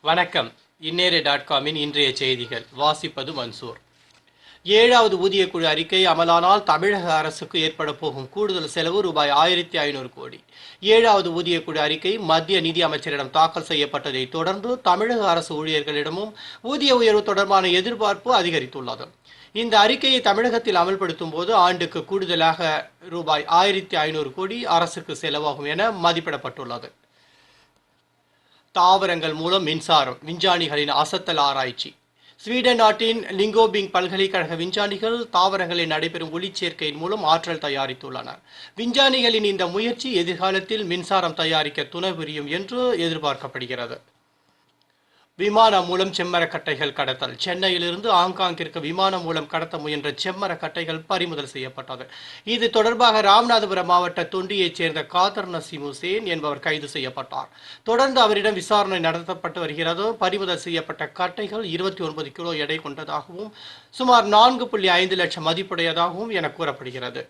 வணக்கம். இன்னேரே.காமின் இன்றைய செய்திகள். வாசிப்பது மன்சூர். 7வது ஊதியக்குழு அறிக்கை அமலானால் தமிழக அரசுக்கு ஏற்பட போகும் கூடுதல் செலவு ரூபாய் 1500 கோடி. 7வது ஊதியக்குழு அறிக்கை மத்திய நிதி அமைச்சரிடம் தாக்கல் செய்யப்பட்டதை தொடர்ந்து தமிழக அரசு ஊழியர்களிடமும் ஊதிய உயர்வு தொடர்பான எதிர்பார்ப்பு அதிகரித்துள்ளது. இந்த அறிக்கையை தமிழகத்தில் அமல்படுத்தும் போது ஆண்டுக்கு கூடுதலாக ரூபாய் 1500 கோடி அரசுக்கு செலவாகும் என மதிப்பிடப்பட்டுள்ளது. தாவரங்கள் மூலம் மின்சாரம், விஞ்ஞானிகளின் அசத்தல் ஆராய்ச்சி. ஸ்வீடன் நாட்டின் லிங்கோபிங் பல்கலைக்கழக விஞ்ஞானிகள் தாவரங்களில் நடைபெறும் ஒளிச்சேர்க்கையின் மூலம் ஆற்றல் தயாரித்துள்ளனர். விஞ்ஞானிகளின் இந்த முயற்சி எதிர்காலத்தில் மின்சாரம் தயாரிக்க துணை புரியும் என்று எதிர்பார்க்கப்படுகிறது. விமானம் மூலம் செம்மரக்கட்டைகள் கடத்தல். சென்னையிலிருந்து ஹாங்காங்கிற்கு விமானம் மூலம் கடத்த முயன்ற செம்மரக்கட்டைகள் பறிமுதல் செய்யப்பட்டது. இது தொடர்பாக ராமநாதபுரம் மாவட்ட தொண்டியைச் சேர்ந்த காதர் நசீம் ஹுசேன் என்பவர் கைது செய்யப்பட்டார். தொடர்ந்து அவரிடம் விசாரணை நடத்தப்பட்டு வருகிறது. பறிமுதல் செய்யப்பட்ட கட்டைகள் 29 கிலோ எடை கொண்டதாகவும் சுமார் 4.5 லட்சம் மதிப்புடையதாகவும் என கூறப்படுகிறது.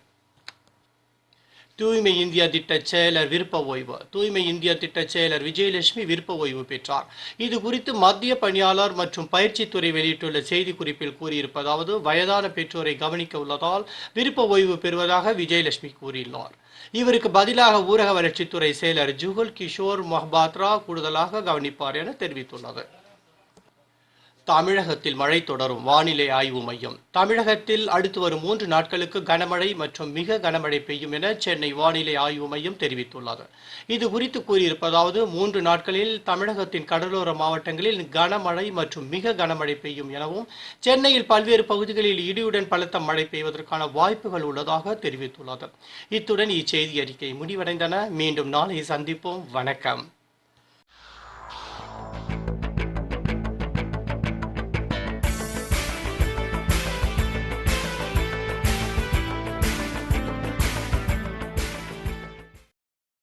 தூய்மை இந்தியா திட்ட செயலர் விருப்ப ஓய்வு. தூய்மை இந்தியா திட்ட செயலர் விஜயலட்சுமி விருப்ப ஓய்வு பெற்றார். இது குறித்து மத்திய பணியாளர் மற்றும் பயிற்சித்துறை வெளியிட்டுள்ள செய்திக்குறிப்பில் கூறியிருப்பதாவது, வயதான பெற்றோரை கவனிக்க உள்ளதால் விருப்ப ஓய்வு பெறுவதாக விஜயலட்சுமி கூறியுள்ளார். இவருக்கு பதிலாக ஊரக வளர்ச்சித்துறை செயலர் ஜுகல் கிஷோர் மொஹபாத்ரா கூடுதலாக கவனிப்பார் என தெரிவித்துள்ளது. தமிழகத்தில் மழை தொடரும். வானிலை ஆய்வு மையம். தமிழகத்தில் அடுத்து வரும் 3 நாட்களுக்கு கனமழை மற்றும் மிக கனமழை பெய்யும் என சென்னை வானிலை ஆய்வு மையம் தெரிவித்துள்ளது. இது குறித்து கூறியிருப்பதாவது, 3 நாட்களில் தமிழகத்தின் கடலோர மாவட்டங்களில் கனமழை மற்றும் மிக கனமழை பெய்யும் எனவும் சென்னையில் பல்வேறு பகுதிகளில் இடியுடன் பலத்த மழை பெய்வதற்கான வாய்ப்புகள் உள்ளதாக தெரிவித்துள்ளது. இத்துடன் இச்செய்தி அறிக்கை முடிவடைந்தன. மீண்டும் நாளை சந்திப்போம். வணக்கம்.